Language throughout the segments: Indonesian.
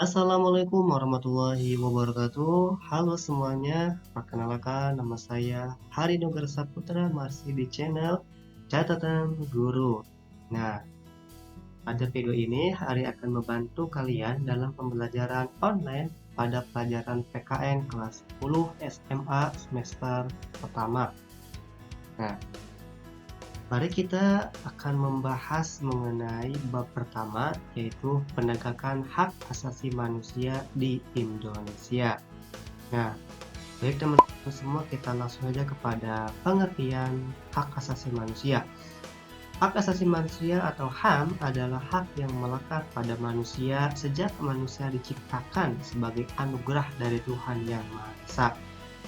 Assalamualaikum warahmatullahi wabarakatuh. Halo semuanya, perkenalkan nama saya Hari Nugra Saputra, masih di channel Catatan Guru. Nah, pada video ini Hari akan membantu kalian dalam pembelajaran online pada pelajaran PKN kelas 10 SMA semester pertama. Nah, mari kita akan membahas mengenai bab pertama, yaitu penegakan hak asasi manusia di Indonesia. Nah, baik teman-teman semua, kita langsung saja kepada pengertian hak asasi manusia. Hak asasi manusia atau HAM adalah hak yang melekat pada manusia sejak manusia diciptakan sebagai anugerah dari Tuhan Yang Maha Esa.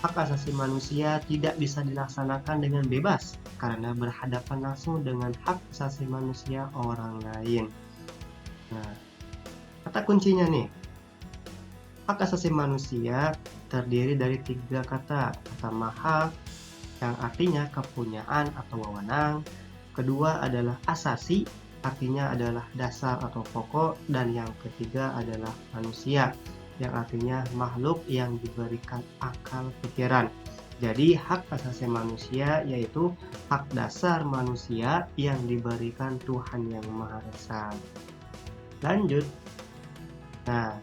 Hak asasi manusia tidak bisa dilaksanakan dengan bebas karena berhadapan langsung dengan hak asasi manusia orang lain. Nah, kata kuncinya nih, hak asasi manusia terdiri dari 3 kata. Pertama, hak, yang artinya kepunyaan atau wewenang. Kedua adalah asasi, artinya adalah dasar atau pokok. Dan yang ketiga adalah manusia, yang artinya makhluk yang diberikan akal pikiran. Jadi hak asasi manusia yaitu hak dasar manusia yang diberikan Tuhan Yang Maha Esa. Lanjut. Nah,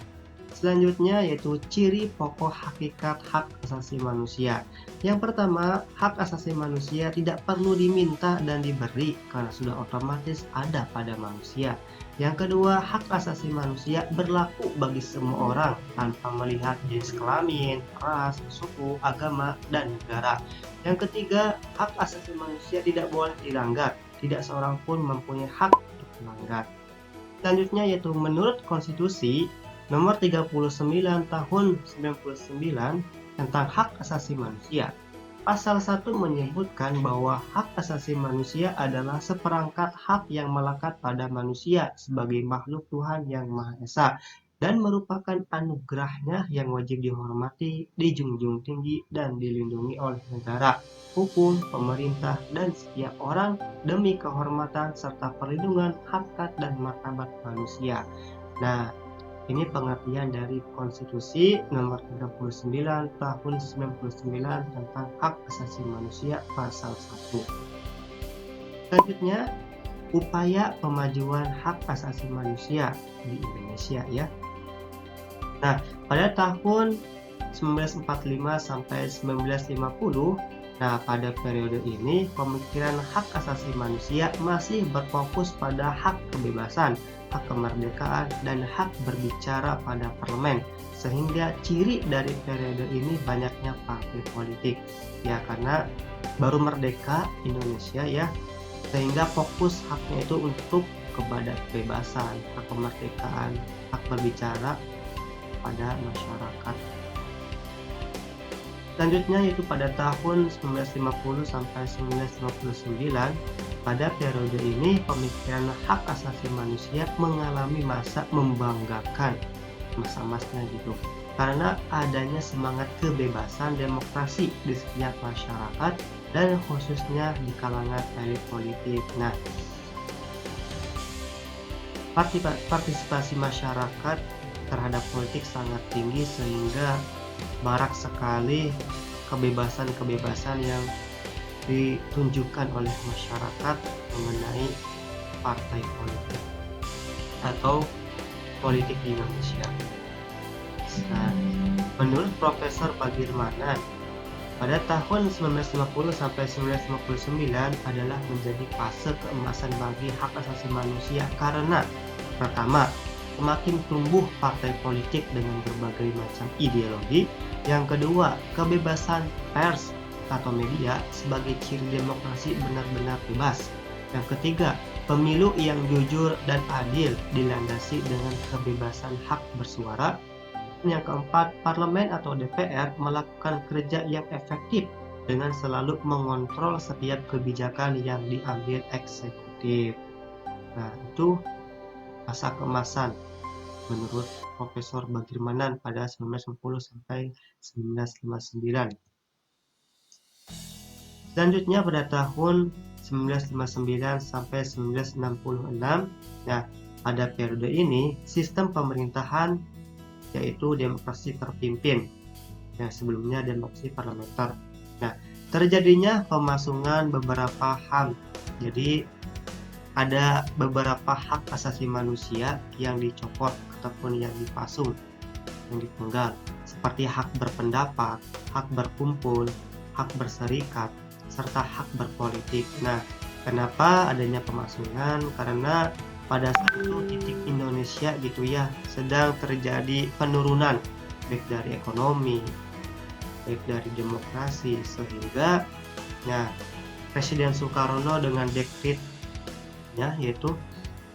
selanjutnya yaitu ciri pokok hakikat hak asasi manusia. Yang pertama, hak asasi manusia tidak perlu diminta dan diberi karena sudah otomatis ada pada manusia. Yang kedua, hak asasi manusia berlaku bagi semua orang tanpa melihat jenis kelamin, ras, suku, agama, dan negara. Yang ketiga, hak asasi manusia tidak boleh dilanggar. Tidak seorang pun mempunyai hak untuk melanggar. Selanjutnya yaitu menurut konstitusi nomor 39 tahun 99 tentang hak asasi manusia. Pasal 1 menyebutkan bahwa hak asasi manusia adalah seperangkat hak yang melekat pada manusia sebagai makhluk Tuhan Yang Maha Esa dan merupakan anugerahnya yang wajib dihormati, dijunjung tinggi, dan dilindungi oleh negara, hukum, pemerintah, dan setiap orang demi kehormatan serta perlindungan hak dan martabat manusia. Nah, ini pengertian dari Konstitusi nomor 39 tahun 99 tentang hak asasi manusia pasal 1. Selanjutnya, upaya pemajuan hak asasi manusia di Indonesia ya. Nah, pada tahun 1945 sampai 1950, nah pada periode ini pemikiran hak asasi manusia masih berfokus pada hak kebebasan, hak kemerdekaan, dan hak berbicara pada parlemen. Sehingga ciri dari periode ini banyaknya partai politik. Ya, karena baru merdeka Indonesia ya, sehingga fokus haknya itu untuk kepada kebebasan, hak kemerdekaan, hak berbicara pada masyarakat. Selanjutnya yaitu pada tahun 1950 sampai 1959, pada periode ini pemikiran hak asasi manusia mengalami masa membanggakan, masa-masanya gitu, karena adanya semangat kebebasan demokrasi di setiap masyarakat dan khususnya di kalangan elit politik. Nah, partisipasi masyarakat terhadap politik sangat tinggi sehingga marak sekali kebebasan-kebebasan yang ditunjukkan oleh masyarakat mengenai partai politik atau politik di Indonesia. Nah, menurut Profesor Bagirmanan, pada tahun 1950 sampai 1959 adalah menjadi fase keemasan bagi hak asasi manusia karena pertama, semakin tumbuh partai politik dengan berbagai macam ideologi. Yang kedua, kebebasan pers atau media sebagai ciri demokrasi benar-benar bebas. Yang ketiga, pemilu yang jujur dan adil dilandasi dengan kebebasan hak bersuara. Yang keempat, parlemen atau DPR melakukan kerja yang efektif dengan selalu mengontrol setiap kebijakan yang diambil eksekutif. Nah, itu masa keemasan menurut Profesor Bagirmanan pada 1910 sampai 1959. Selanjutnya pada tahun 1959 sampai 1966, nah pada periode ini sistem pemerintahan yaitu demokrasi terpimpin, yang sebelumnya demokrasi parlementer. Nah, terjadinya pemasungan beberapa HAM. Jadi ada beberapa hak asasi manusia yang dicopot ataupun yang dipasung, yang dipenggal, seperti hak berpendapat, hak berkumpul, hak berserikat, serta hak berpolitik. Nah, kenapa adanya pemasungan? Karena pada satu titik Indonesia gitu ya, sedang terjadi penurunan baik dari ekonomi, baik dari demokrasi, sehingga nah Presiden Soekarno dengan dekretnya yaitu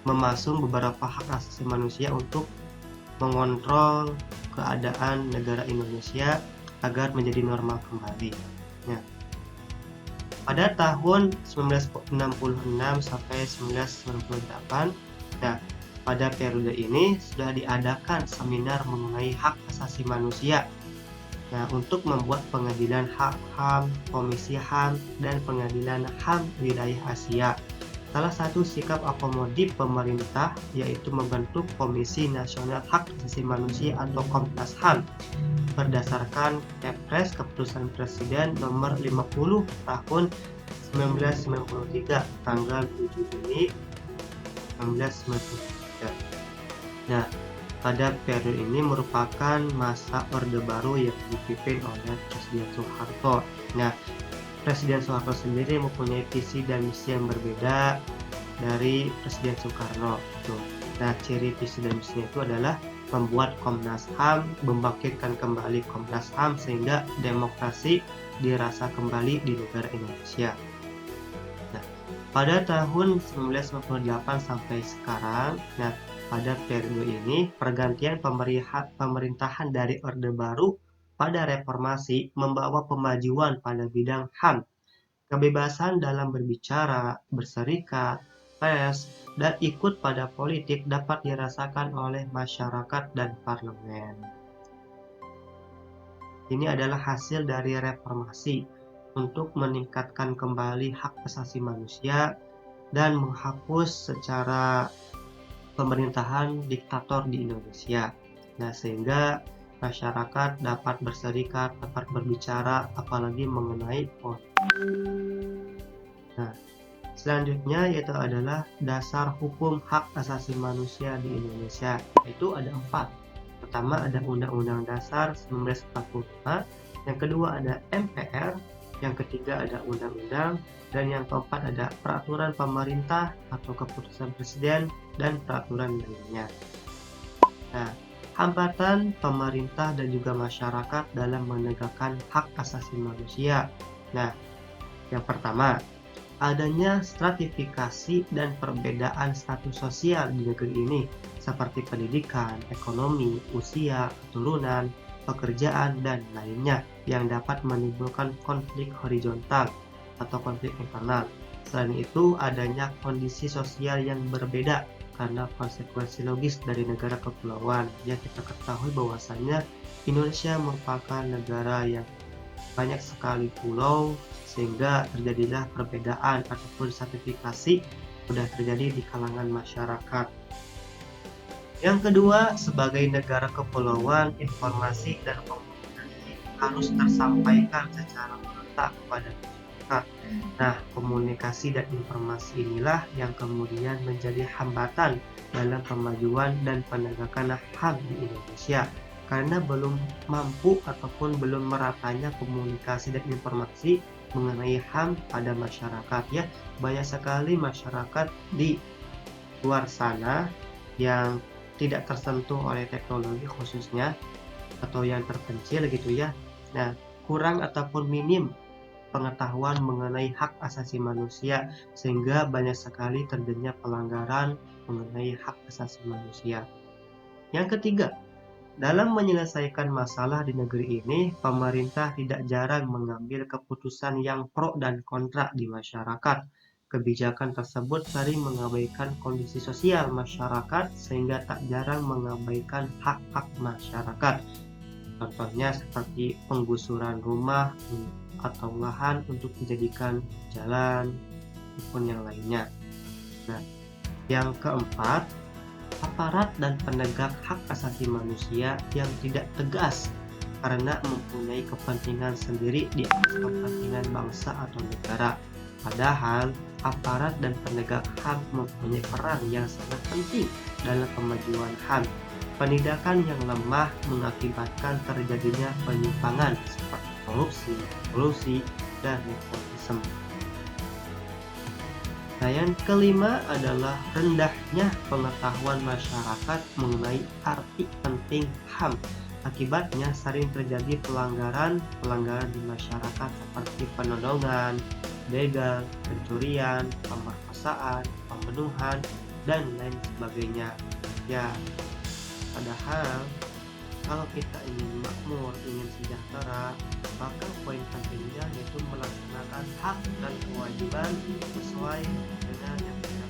memasung beberapa hak asasi manusia untuk mengontrol keadaan negara Indonesia agar menjadi normal kembali. Nah, pada tahun 1966 sampai 1998, nah, pada periode ini sudah diadakan seminar mengenai hak asasi manusia. Nah, untuk membuat pengadilan HAM, Komisi HAM, dan pengadilan HAM wilayah Asia. Salah satu sikap akomodatif pemerintah yaitu membentuk Komisi Nasional Hak Asasi Manusia atau Komnas HAM berdasarkan Kepres Keputusan Presiden nomor 50 tahun 1993 tanggal 7 Juni 1993. Nah, pada periode ini merupakan masa Orde Baru yang dipimpin oleh Presiden Soeharto. Nah, Presiden Soeharto sendiri mempunyai visi dan misi yang berbeda dari Presiden Soekarno. Nah, ciri visi dan misinya itu adalah membuat Komnas HAM, membangkitkan kembali Komnas HAM sehingga demokrasi dirasa kembali di negara Indonesia. Nah, pada tahun 1998 sampai sekarang, nah pada periode ini pergantian pemerintahan dari Orde Baru pada reformasi membawa pemajuan pada bidang HAM, kebebasan dalam berbicara, berserikat, pers, dan ikut pada politik dapat dirasakan oleh masyarakat dan parlemen. Ini adalah hasil dari reformasi untuk meningkatkan kembali hak asasi manusia dan menghapus secara pemerintahan diktator di Indonesia. Nah, sehingga masyarakat dapat berserikat, dapat berbicara, apalagi mengenai politik. Nah, selanjutnya yaitu adalah dasar hukum hak asasi manusia di Indonesia. Itu ada 4. Pertama ada Undang-Undang Dasar 1945, yang kedua ada MPR, yang ketiga ada Undang-Undang, dan yang keempat ada peraturan pemerintah atau keputusan presiden dan peraturan lainnya. Nah, hambatan pemerintah dan juga masyarakat dalam menegakkan hak asasi manusia. Nah, yang pertama, adanya stratifikasi dan perbedaan status sosial di negeri ini seperti pendidikan, ekonomi, usia, keturunan, pekerjaan, dan lainnya yang dapat menimbulkan konflik horizontal atau konflik internal. Selain itu, adanya kondisi sosial yang berbeda karena konsekuensi logis dari negara kepulauan. Ya, kita ketahui bahwasannya Indonesia merupakan negara yang banyak sekali pulau, sehingga terjadilah perbedaan ataupun stratifikasi sudah terjadi di kalangan masyarakat. Yang kedua, sebagai negara kepulauan, informasi dan komunikasi harus tersampaikan secara merata kepada masyarakat. Nah, komunikasi dan informasi inilah yang kemudian menjadi hambatan dalam kemajuan dan penegakan HAM di Indonesia, karena belum mampu ataupun belum meratanya komunikasi dan informasi mengenai HAM pada masyarakat. Ya, banyak sekali masyarakat di luar sana yang tidak tersentuh oleh teknologi khususnya atau yang terpencil gitu ya. Nah, kurang ataupun minim pengetahuan mengenai hak asasi manusia, sehingga banyak sekali terjadinya pelanggaran mengenai hak asasi manusia. Yang ketiga, dalam menyelesaikan masalah di negeri ini, pemerintah tidak jarang mengambil keputusan yang pro dan kontra di masyarakat. Kebijakan tersebut sering mengabaikan kondisi sosial masyarakat sehingga tak jarang mengabaikan hak-hak masyarakat. Contohnya seperti penggusuran rumah atau lahan untuk dijadikan jalan maupun yang lainnya. Nah, yang keempat, aparat dan penegak hak asasi manusia yang tidak tegas karena mempunyai kepentingan sendiri di atas kepentingan bangsa atau negara. Padahal, aparat dan penegak HAM mempunyai peran yang sangat penting dalam kemajuan HAM. Penindakan yang lemah mengakibatkan terjadinya penyimpangan seperti korupsi, kolusi, dan nepotisme. Nah, yang kelima adalah rendahnya pengetahuan masyarakat mengenai arti penting HAM. Akibatnya sering terjadi pelanggaran di masyarakat seperti penodongan, begal, pencurian, pemerkosaan, pembunuhan, dan lain sebagainya. Ya, padahal kalau kita ingin makmur, ingin sejahtera, maka poin pentingnya yaitu melaksanakan hak dan kewajiban sesuai dengan yang kita